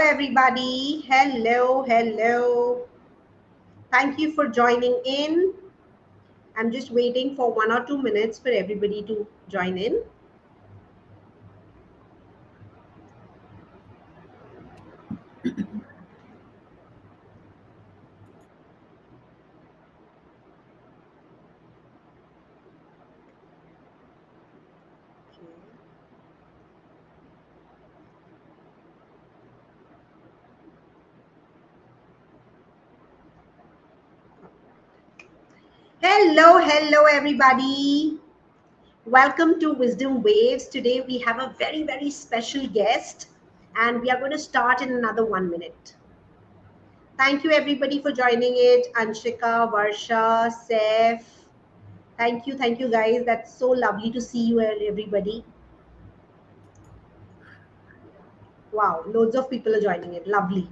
everybody. Hello, hello. Thank you for joining in. I'm just waiting for 1 or 2 minutes for everybody to join in. Hello, hello, everybody. Welcome to Wisdom Waves. Today we have a very, very special guest, and we are going to start in another 1 minute. Thank you, everybody, for joining it. Anshika, Varsha, Seth. Thank you, guys. That's so lovely to see you, everybody. Wow, loads of people are joining it. Lovely.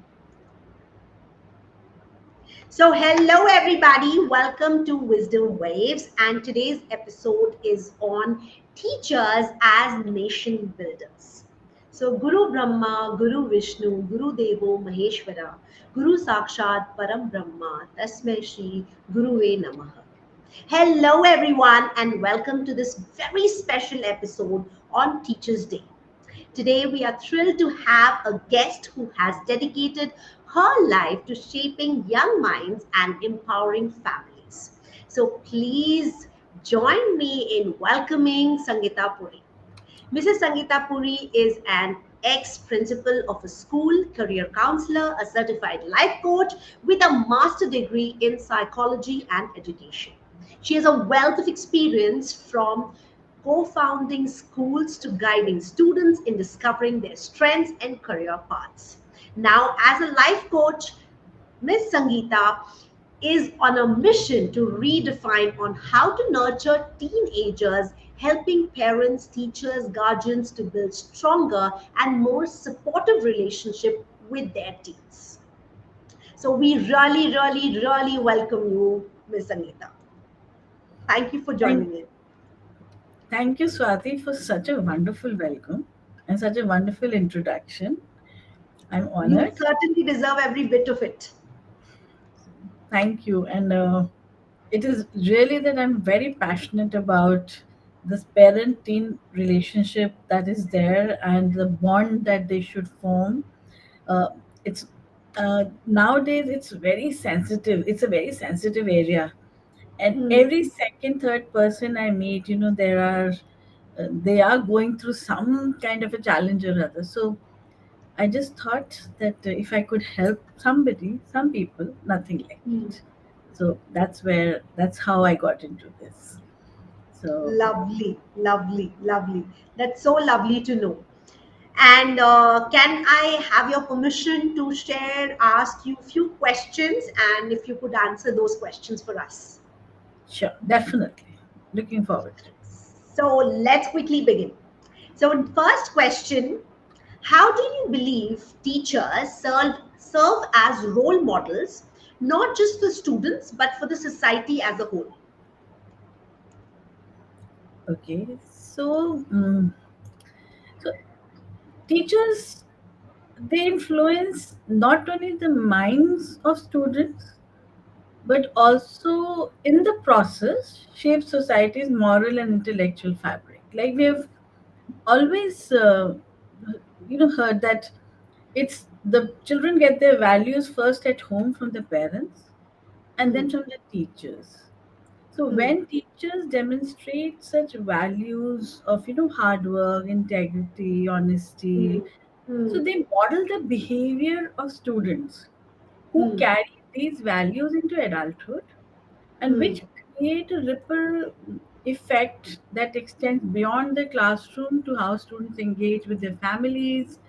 So, hello everybody, welcome to Wisdom Waves, and today's episode is on teachers as nation builders. So, Guru Brahma, Guru Vishnu, Guru Devo Maheshwara, Guru Sakshat Param Brahma, Tasmai Shri Guruve Namaha. Hello everyone, and welcome to this very special episode on Teachers' Day. Today, we are thrilled to have a guest who has dedicated her life to shaping young minds and empowering families. So, please join me in welcoming Sangeeta Puri. Mrs. Sangeeta Puri is an ex principal of a school, career counselor, a certified life coach with a master degree in psychology and education. She has a wealth of experience from co founding schools to guiding students in discovering their strengths and career paths. Now, as a life coach, Miss Sangeeta is on a mission to redefine on how to nurture teenagers, helping parents, teachers, guardians to build stronger and more supportive relationship with their teens. So we really, really, really welcome you, Miss Sangeeta. Thank you for Thank, joining in. thank you, Swati, for such a wonderful welcome and such a wonderful introduction. I'm You honored. certainly deserve every bit of it. Thank you. And it is really that I'm very passionate about this parent teen relationship that is there and the bond that they should form. It's Nowadays it's very sensitive. It's a very sensitive area, and Hmm. every second, third person I meet, there are they are going through some kind of a challenge or other. So I just thought that if I could help somebody, some people, nothing like Hmm. it. So that's how I got into this. So Lovely, lovely, lovely. That's so lovely to know. And can I have your permission to share, ask you a few questions, and if you could answer those questions for us? sure, definitely looking forward to it. So let's quickly begin. So, first question: how do you believe teachers serve as role models, not just for students but for the society as a whole? Okay, so teachers, they influence not only the minds of students but also in the process shape society's moral and intellectual fabric. Like we have always heard that it's the children get their values first at home from the parents and Hmm. then from the teachers. So Hmm. when teachers demonstrate such values of hard work, integrity, Hmm. honesty, so Hmm. they model the behavior of students who Hmm. carry these values into adulthood, and Hmm. which create a ripple effect that extends beyond the classroom to how students engage with their families,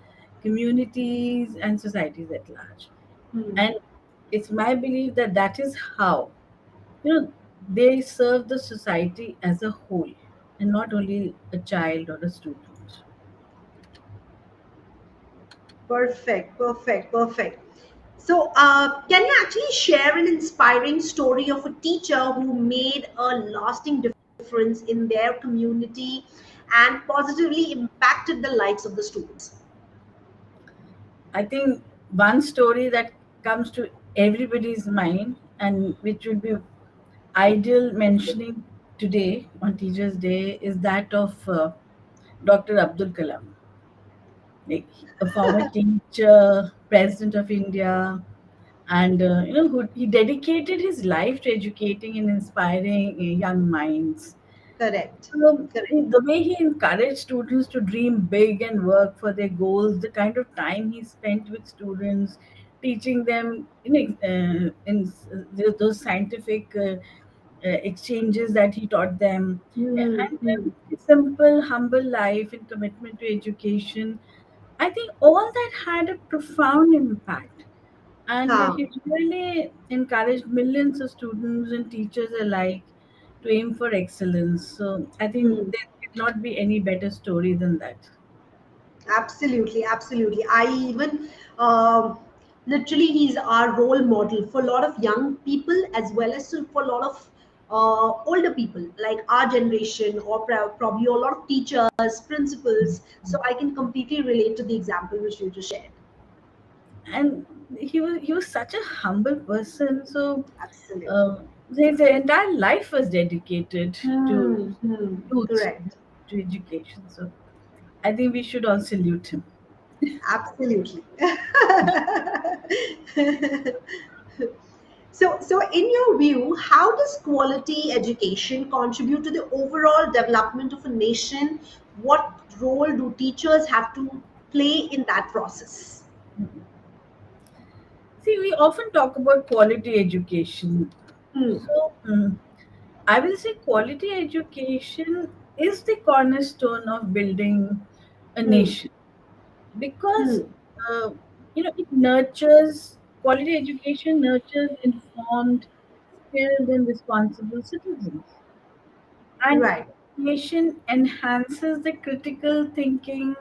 communities, and societies at large. Hmm. And it's my belief that that is how they serve the society as a whole and not only a child or a student. Perfect, perfect, perfect. So, can you actually share an inspiring story of a teacher who made a lasting difference in their community and positively impacted the lives of the students? I think one story that comes to everybody's mind and which would be ideal mentioning today on Teachers' Day is that of Dr. Abdul Kalam, like a former teacher, president of India, and who he dedicated his life to educating and inspiring young minds. Correct. Correct. The way he encouraged students to dream big and work for their goals, the kind of time he spent with students, teaching them those scientific exchanges that he taught them, Hmm. and Hmm. his simple, humble life and commitment to education. I think all that had a profound impact, and Ha. he really encouraged millions of students and teachers alike to aim for excellence. So I think Hmm. there cannot be any better story than that. Absolutely, absolutely. I even literally he's our role model for a lot of young people as well as for a lot of older people like our generation or probably a lot of teachers, principals. So I can completely relate to the example which you just shared. And he was such a humble person. So Absolutely. uh, his entire life was dedicated to Hmm. Hmm. youth, Correct. to education. So I think we should all salute him. Absolutely. So, in your view, how does quality education contribute to the overall development of a nation? What role do teachers have to play in that process? See, we often talk about quality education. Hmm. So I will say quality education is the cornerstone of building a Hmm. nation, because Hmm. uh, it nurtures, quality education nurtures informed, skilled, and responsible citizens. And Right. education enhances the critical thinking,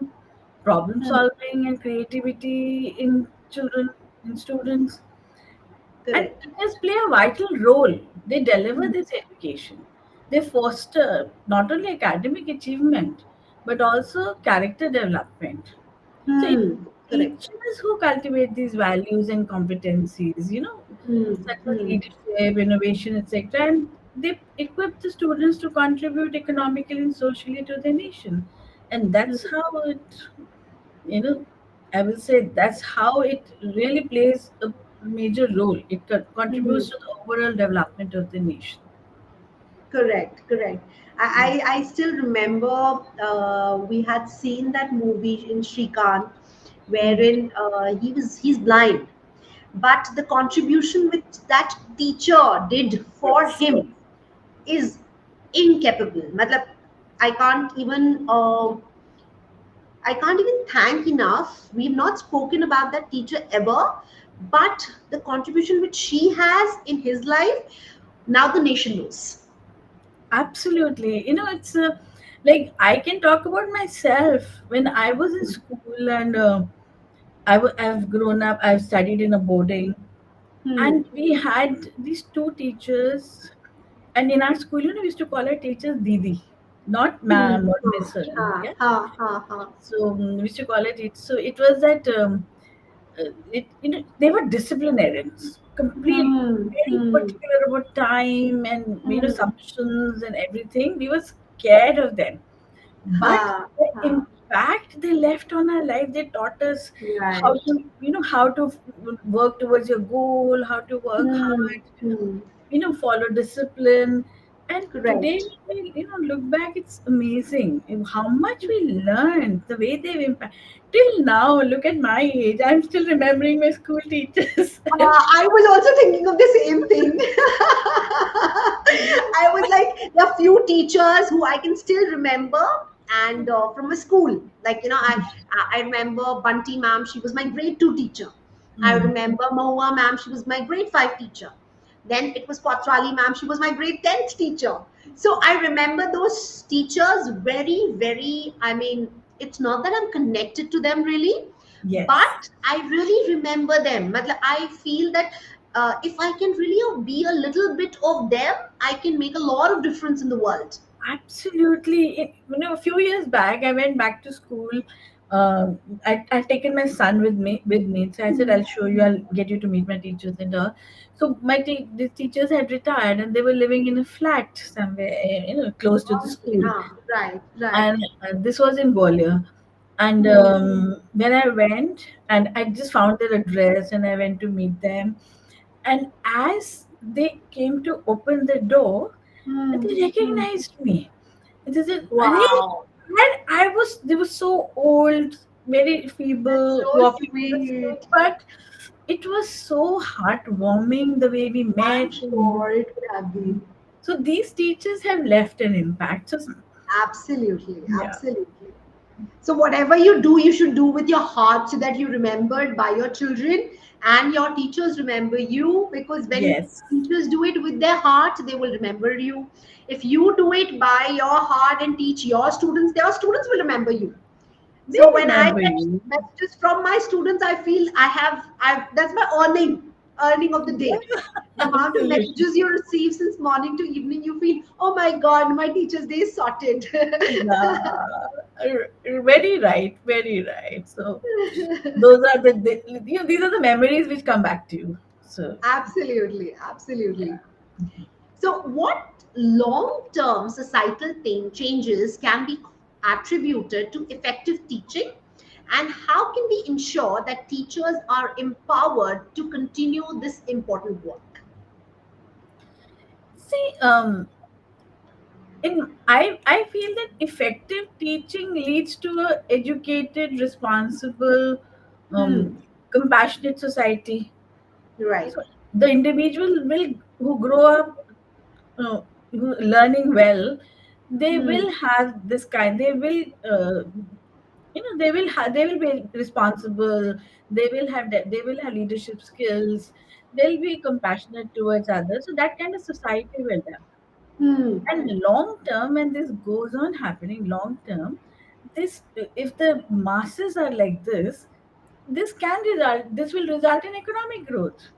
problem Hmm. solving, and creativity in children, in students. And Correct. teachers play a vital role. They deliver Hmm. this education. They foster not only academic achievement, but also character development. So it's Hmm. Correct. teachers who cultivate these values and competencies, Hmm. such as Hmm. leadership, innovation, etc. And they equip the students to contribute economically and socially to the nation. And that's Hmm. how it, you know, I will say that's how it really plays a major role. It Hmm. contributes to the overall development of the nation. Correct, correct. I still remember we had seen that movie in Shrikant Mm. wherein he's blind, but the contribution which that teacher did for Yes. him is incapable. Matlab, I can't even I can't even thank enough. We've not spoken about that teacher ever, but the contribution which she has in his life, now the nation knows. Absolutely. It's like I can talk about myself when I was in school, and I've grown up, I've studied in a boarding, Hmm. and we had these two teachers. And in our school, we used to call our teachers Didi, not Hmm. ma'am or Ha, miss or anything. ha, Yeah. ha, ha, ha. So we used to call it. So it was that they were disciplinarians, completely Hmm. very Hmm. particular about time and Hmm. submissions and everything. We were scared of them, but Ha, the ha. impact they left on our life, they taught us how Right. to how to work towards your goal, how to work Hmm. hard, Hmm. follow discipline. And today Correct. when we look back, it's amazing how much we learned, the way they've impacted. Till now, look at my age, I'm still remembering my school teachers. I was also thinking of the same thing. I was like, there are few teachers who I can still remember, and from a school, like I remember Bunty ma'am. She was my grade two teacher. I Mm. remember Mahua ma'am. She was my grade five teacher. Then it was Kotrali ma'am. She was my grade 10th teacher. So I remember those teachers very, very. I mean, it's not that I'm connected to them really, Yes. but I really remember them. I feel that if I can really be a little bit of them, I can make a lot of difference in the world. Absolutely. A few years back, I went back to school uh, I'd taken my son with me. So I said, I'll show you, I'll get you to meet my teachers and all. So the teachers had retired and they were living in a flat somewhere, close to the Okay. school. Right, right. And this was in Gwalior. And Hmm. when I went, and I just found their address, and I went to meet them. And as they came to open the door, Hmm. they Hmm. recognized me. And they said, "Arey," Wow. and they were so old, very That's feeble, so walking with a stick, sweet. but it was so heartwarming the way we I'm met. sure it would have been. So these teachers have left an impact. So Absolutely, yeah, absolutely. So whatever you do, you should do with your heart so that you remembered by your children and your teachers remember you, because when yes, teachers do it with their heart, they will remember you. If you do it by your heart and teach your students will remember you. they So when I remember get you. messages from my students, I feel I that's my earning of the day. The amount of Absolutely. messages you receive since morning to evening, you feel, oh my God, my teacher's day is sorted. Yeah, very right, very right. So those are these are the memories which come back to you. So Absolutely, absolutely. yeah. So, what long term societal changes can be attributed to effective teaching? And how can we ensure that teachers are empowered to continue this important work? See, I feel that effective teaching leads to a educated, responsible, Hmm, compassionate society. right. So the individual will who grow up learning well, they Hmm, will have this kind. They will, they will be responsible. They will have leadership skills. They'll be compassionate towards others. So that kind of society will have. hmm, And long term, and this goes on happening long term, this if the masses are like this will result in economic growth,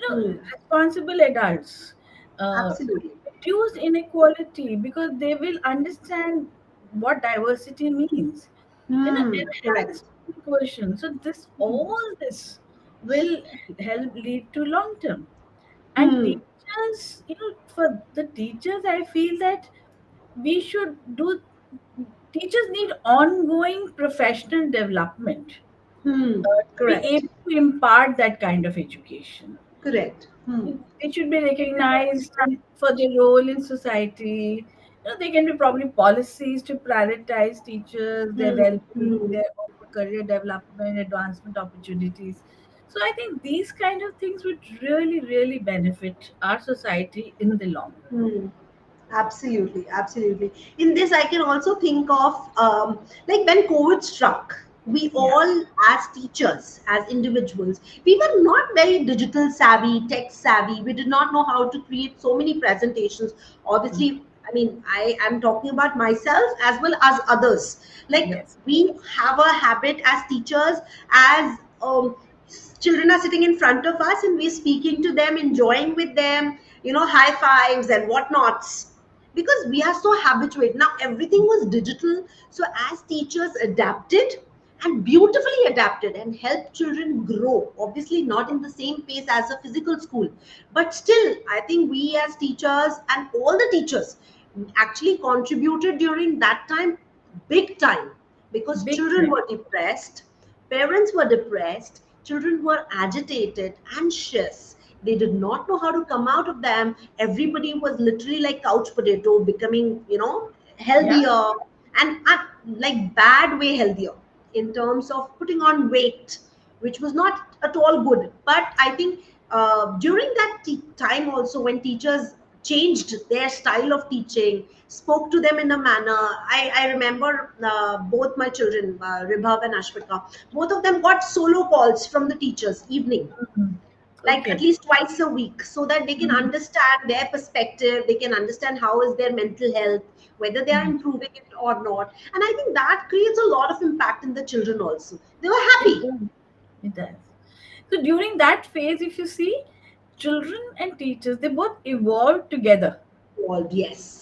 hmm. responsible adults, uh, Absolutely. reduced inequality, because they will understand what diversity means. Hmm, They'll have this correct. question. So this will help lead to long term. And Hmm, teachers, for the teachers, I feel that we should do teachers need ongoing professional development hmm, to be correct. able to impart that kind of education. Correct. Hmm, They should be recognized for their role in society. There can be probably policies to prioritize teachers, their hmm, well-being, hmm. their own career development, advancement opportunities. So I think these kind of things would really, really benefit our society in the long run. Hmm. Absolutely, absolutely. In this, I can also think of like when COVID struck, we Yeah. all, as teachers, as individuals, we were not very digital savvy, tech savvy. We did not know how to create so many presentations. Obviously, I mean, I am talking about myself as well as others. Like, Yes. we have a habit as teachers, as children are sitting in front of us and we're speaking to them, enjoying with them, high fives and whatnots, because we are so habituated. Now everything was digital. So as teachers adapted, and beautifully adapted, and helped children grow, obviously not in the same pace as a physical school, but still I think we as teachers and all the teachers actually contributed during that time, big time, because Big children time. were depressed, parents were depressed, children were agitated, anxious. They did not know how to come out of them. Everybody was literally like couch potato, becoming, Yeah. healthier, and like bad way healthier, in terms of putting on weight, which was not at all good. But I think during that time also, when teachers changed their style of teaching, spoke to them in a manner. I remember both my children, Ribhav and Ashvika, both of them got solo calls from the teachers evening, Mhm. like at Okay. least twice a week, so that they can Mhm. understand their perspective, they can understand how is their mental health, whether they are Mhm. improving it or not. And I think that creates a lot of impact in the children also. They were It happy. does. It does. So during that phase, if you see, children and teachers, they both evolved together. Involved,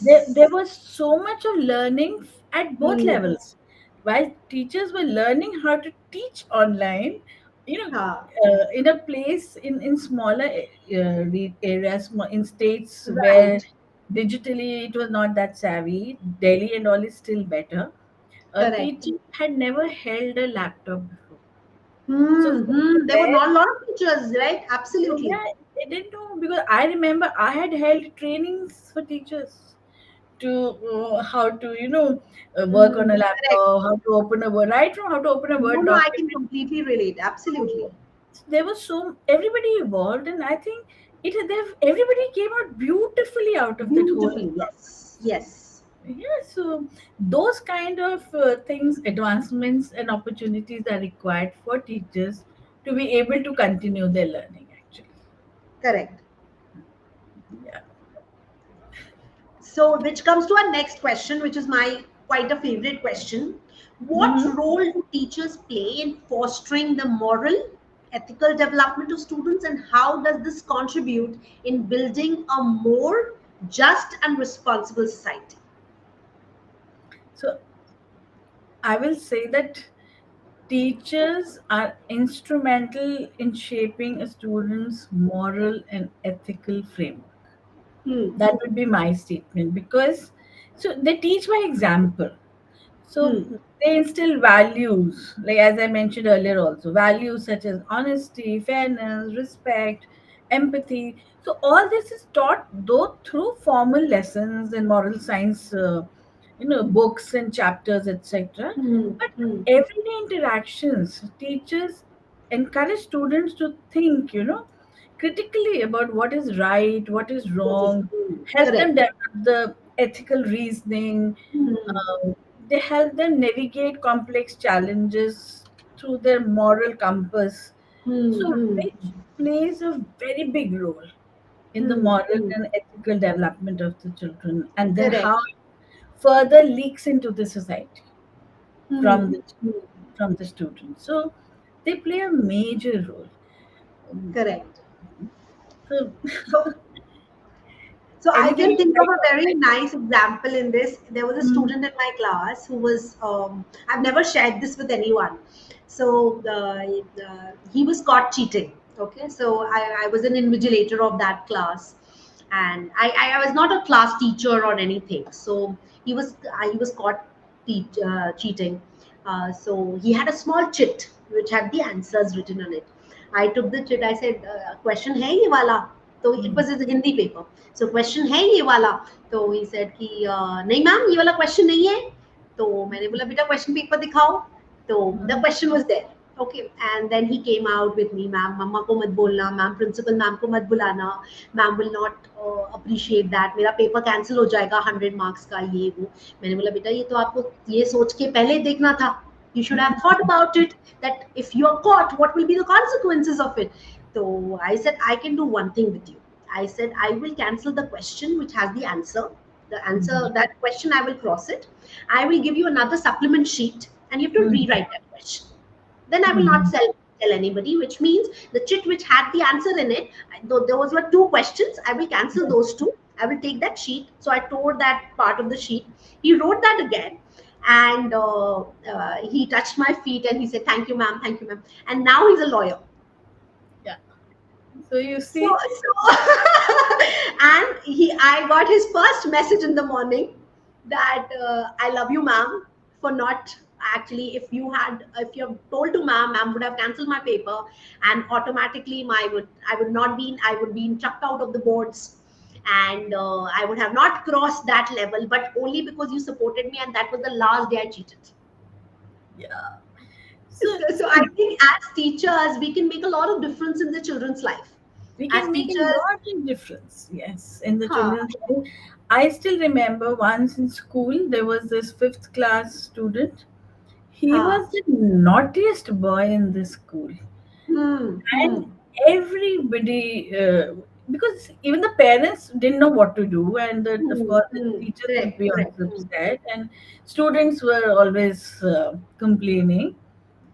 There yes. was so much of learning at both Hmm. levels. while teachers were learning how to teach online, you know, हाँ, in a place in smaller areas, in states where right, digitally it was not that savvy. Delhi and all is still better. A correct. teacher had never held a laptop before. So Hmm, from hmm. There were there, not a lot of teachers, right? so Absolutely. yeah, they didn't know, because I remember I had held trainings for teachers to how to work on a Correct. laptop, how to open a word, right from how to open a No, word no, I can document. completely relate. Absolutely. So there was so everybody evolved, and I think everybody came out beautifully out of that whole Beautifully, environment. yes, yes. Yeah, so those kind of things, advancements and opportunities are required for teachers to be able to continue their learning. Actually, Correct. yeah. So, which comes to our next question, which is my quite a favorite question. What Mm-hmm. role do teachers play in fostering the moral, ethical development of students, and how does this contribute in building a more just and responsible society? So I will say that teachers are instrumental in shaping a student's moral and ethical framework. Hmm. That would be my statement, because so they teach by example. So Hmm. they instill values, like as I mentioned earlier, also values such as honesty, fairness, respect, empathy. So all this is taught though through formal lessons and moral science, books and chapters, etc. Hmm. But Hmm. everyday interactions, teachers encourage students to think, critically about what is right, what is What is wrong, help them correct? develop the ethical reasoning. Hmm. They help them navigate complex challenges through their moral compass. Hmm. So, Hmm. which plays a very big role in the Hmm. moral Hmm. and ethical development of the children, and then how Correct. it further leaks into the society Hmm. from the Hmm. from the students. So, they play a major role. Um, Correct. So, So, so I anything can you'd think of like a to very add? nice example in this. There was a Mm, student in my class who was, I've never shared this with anyone. So he was caught cheating. Okay, so I was an invigilator of that class, and I was not a class teacher or anything. So he was caught cheating. So he had a small chit which had the answers written on it. I took the chit. I said, "Question hai ye wala?" So it mm, was his Hindi paper. So question है ये वाला? तो he said कि नहीं ma'am ये वाला question नहीं है. तो मैंने बोला बेटा क्वेश्चन पेपर दिखाओ. तो the mm, question was there. Okay, and then he came out with me, ma'am मम्मा को मत बोलना, मैम प्रिंसिपल मैम को मत बुलाना, ma'am will not appreciate that, मेरा पेपर कैंसिल हो जाएगा 100 मार्क्स का ये वो. मैंने बोला बेटा ये तो आपको ये सोच के पहले देखना था. You should have thought about it, that if you're caught, what will be the consequences of it? So I said, I can do one thing with you. I said, I will cancel the question which has the answer. The answer, mm, that question, I will cross it. I will give you another supplement sheet and you have to mm, rewrite that question. Then I will not mm, tell anybody, which means the chit which had the answer in it, though there was were two questions, I will cancel mm. those two. I will take that sheet. So I tore that part of the sheet. He wrote that again, and he touched my feet and he said, "Thank you, ma'am. Thank you, ma'am." And now he's a lawyer. Yeah. So you So, see, and I got his first message in the morning that I love you, ma'am, for not actually. If you have told to ma'am, ma'am would have cancelled my paper, and automatically I would not be, I would be chucked out of the boards, and I would have not crossed that level, but only because you supported me, and that was the last day I cheated. yeah. So So I see, think as teachers, we can make a lot of difference in the children's life. we As can make a teachers, lot of difference, yes, in the huh, children's life. I still remember once in school there was this fifth class student. He huh. was the naughtiest boy in the school, Hmm, and hmm, everybody, because even the parents didn't know what to do, and of hmm, course the hmm. teachers would Correct, be correct. also Hmm. upset, and students were always complaining.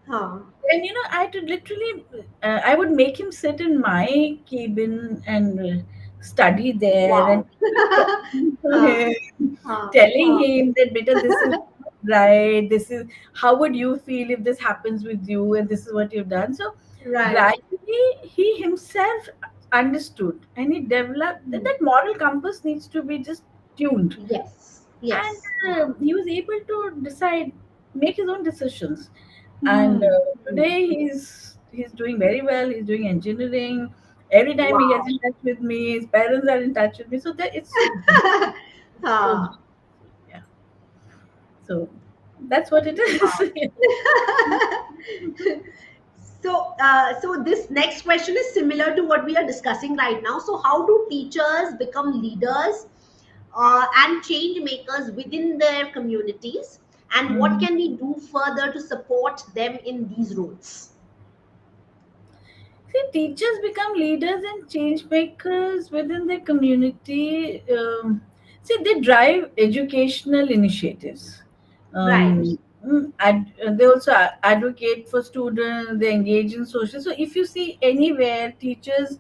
Huh. And I had to literally, I would make him sit in my cabin and study there, and Wow. keep talking to Huh, him, huh, telling huh. him that, beta, this is right, this is how would you feel if this happens with you, and this is what you've done. So Right. gradually he himself understood, and he developed that, Hmm. that moral compass needs to be just tuned. Yes. And Yes. he was able to decide, make his own decisions. And Hmm. Hmm. today he's doing very well. He's doing engineering. Every time he gets Wow. in touch with me, his parents are in touch with me, so that it's so beautiful. It's so Ah, beautiful. Yeah, so that's what it is. wow. So this next question is similar to what we are discussing right now. So, how do teachers become leaders and change makers within their communities? And what Mhm. can we do further to support them in these roles? See, teachers become leaders and change makers within their community. They drive educational initiatives. Right. They also advocate for students. They engage in social. So, if you see anywhere, teachers,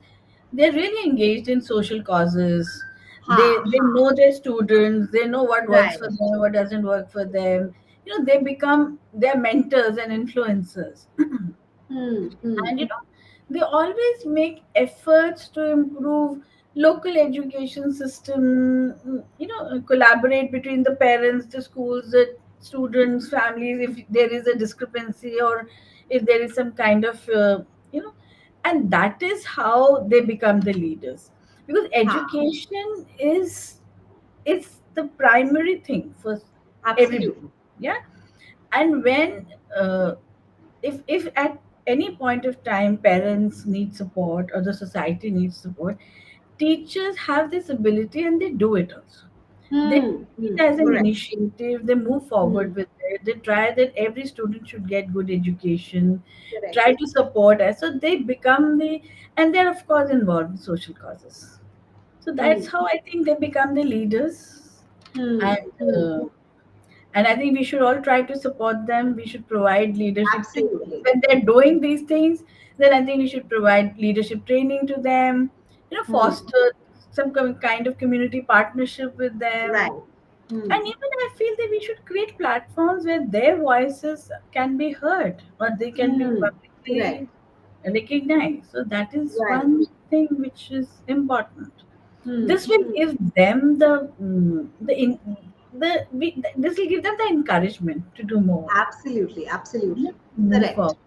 they're really engaged in social causes. They Ha. know their students. They know what works Right. for them, what doesn't work for them. They become their mentors and influencers. Hmm. Hmm. And they always make efforts to improve local education system. Collaborate between the parents, the schools, the students, families, if there is a discrepancy, or if there is some kind of you know and that is how they become the leaders, because Ha. education is the primary thing for everybody. Absolutely. Yeah. And when if at any point of time parents need support or the society needs support, teachers have this ability and they do it also. They Hmm. take Hmm. it as an Correct. initiative, they move Hmm. forward with it, they try that every student should get good education, try Correct. to support us, so they become the and they're of course involved in social causes. So that's Hmm. how I think they become the leaders. Hmm. and Hmm. uh, and I think we should all try to support them. We should provide leadership to Absolutely. when they're doing these things. Then I think we should provide leadership training to them. Hmm. Foster some kind of community partnership with them. Right. Hmm. And even I feel that we should create platforms where their voices can be heard or they can be Hmm. Correct. publicly recognized. So that is Right. one thing which is important. Hmm. This will Hmm. give them this will give them the encouragement to do more, Absolutely. yeah, Absolutely. move Correct. forward.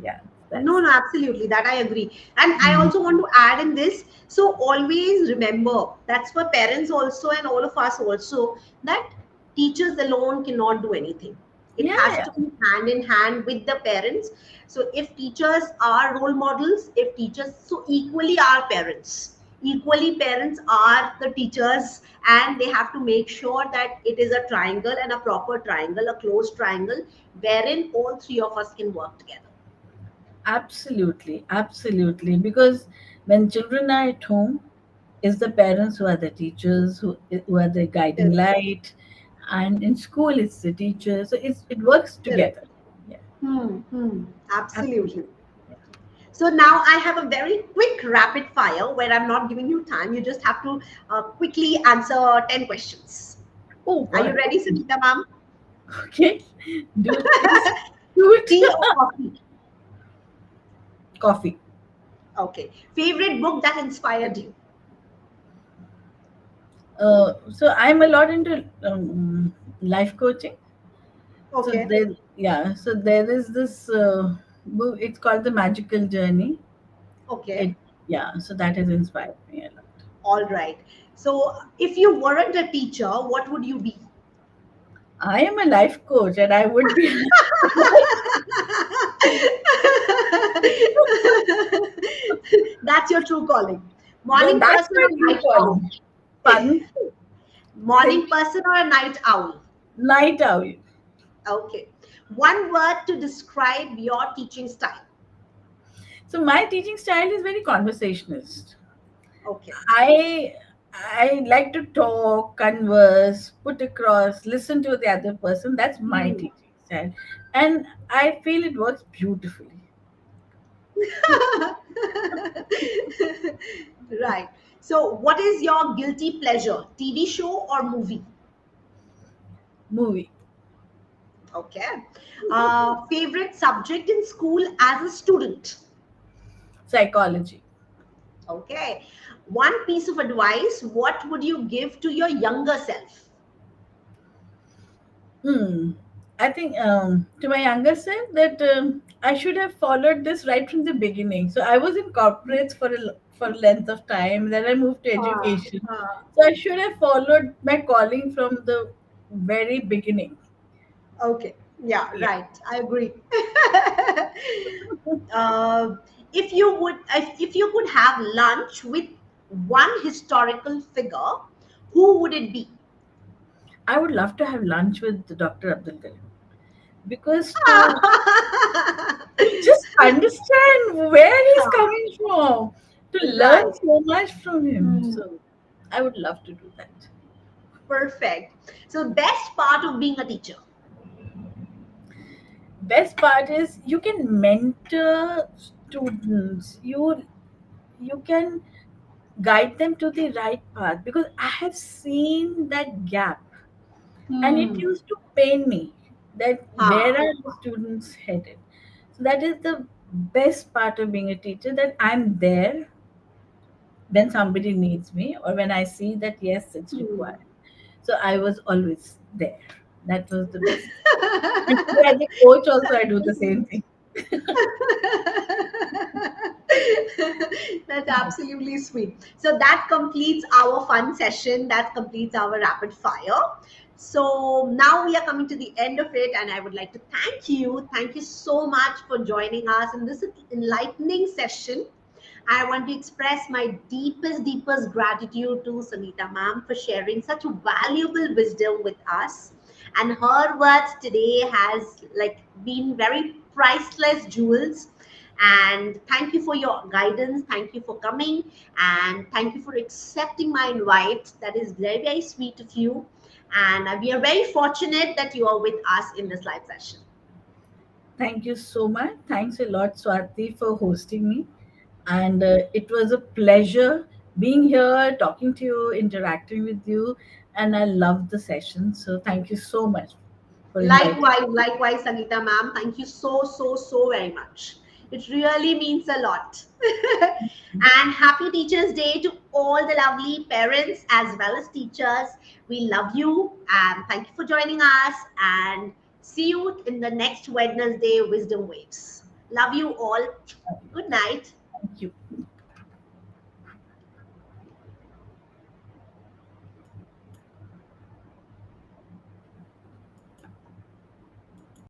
Yeah, No, that's no, absolutely. That I agree. And I mm. also want to add in this. So always remember that's for parents also and all of us also that teachers alone cannot do anything. It Yeah, has yeah, to be hand in hand with the parents. So if teachers are role models, if teachers, so equally are parents. Equally, parents are the teachers, and they have to make sure that it is a triangle and a proper triangle, a closed triangle, wherein all three of us can work together. absolutely, absolutely. Because when children are at home, it's the parents who are the teachers, who are the guiding Correct. light, and in school it's the teachers. So it works Correct. together. Yeah, Absolutely. absolutely. Yeah. So now I have a very quick rapid fire where I'm not giving you time. You just have to quickly answer 10 questions. Oh Are you God. ready, Sangeeta ma'am? Okay. Do it, please. Do it. Tea or coffee? Coffee. Okay. Favorite book that inspired you? So I'm a lot into life coaching. So Okay. there is this book. It's called The Magical Journey. Okay. It Yeah. So that has inspired me a lot. All right. So if you weren't a teacher, what would you be? I am a life coach, and I would be. That's your true calling. No, Morning that's person my or true night owl? calling. Pardon? Say Morning person or a night owl? night owl. Okay. One word to describe your teaching style. So my teaching style is very conversationalist. Okay. I I like to talk, converse, put across, listen to the other person. That's my Hmm. teaching style, and I feel it works beautifully. Right. So, what is your guilty pleasure? TV show or movie? Movie. Okay. Favorite subject in school as a student? Psychology. Okay. One piece of advice, what would you give to your younger self? Hmm. I think to my younger self that I should have followed this right from the beginning. So I was in corporates for a length of time. Then I moved to Uh, education. uh, So I should have followed my calling from the very beginning. okay. Yeah, Yeah. right. I agree. uh, if you could have lunch with one historical figure, who would it be? I would love to have lunch with Dr. Abdul Kalam because to just understand where he's coming from, to learn Right. so much from him. Hmm. So I would love to do that. Perfect. So, best part of being a teacher. Best part is you can mentor students. You can guide them to the right path because I have seen that gap and it Hmm. used to pain me that where Huh. are the students headed. So that is the best part of being a teacher, that I'm there when somebody needs me or when I see that yes it's Hmm. required. So I was always there. That was the best. And today as a coach also I do the same thing. That's absolutely sweet. So that completes our fun session. That completes our rapid fire. So now we are coming to the end of it, and I would like to thank you. Thank you so much for joining us in this enlightening session. I want to express my deepest gratitude to Sangeeta ma'am for sharing such valuable wisdom with us. And her words today has like been very priceless jewels. And thank you for your guidance. Thank you for coming. And thank you for accepting my invite. That is very sweet of you. And we are very fortunate that you are with us in this live session. Thank you so much. Thanks a lot, Swati, for hosting me. And it was a pleasure being here, talking to you, interacting with you. And I loved the session. So thank you so much for inviting. Likewise, Sangeeta ma'am. Thank you so very much. It really means a lot. And happy Teachers' Day to all the lovely parents as well as teachers. We love you and thank you for joining us. And see you in the next Wednesday Wisdom Waves. Love you all. Good night. Thank you.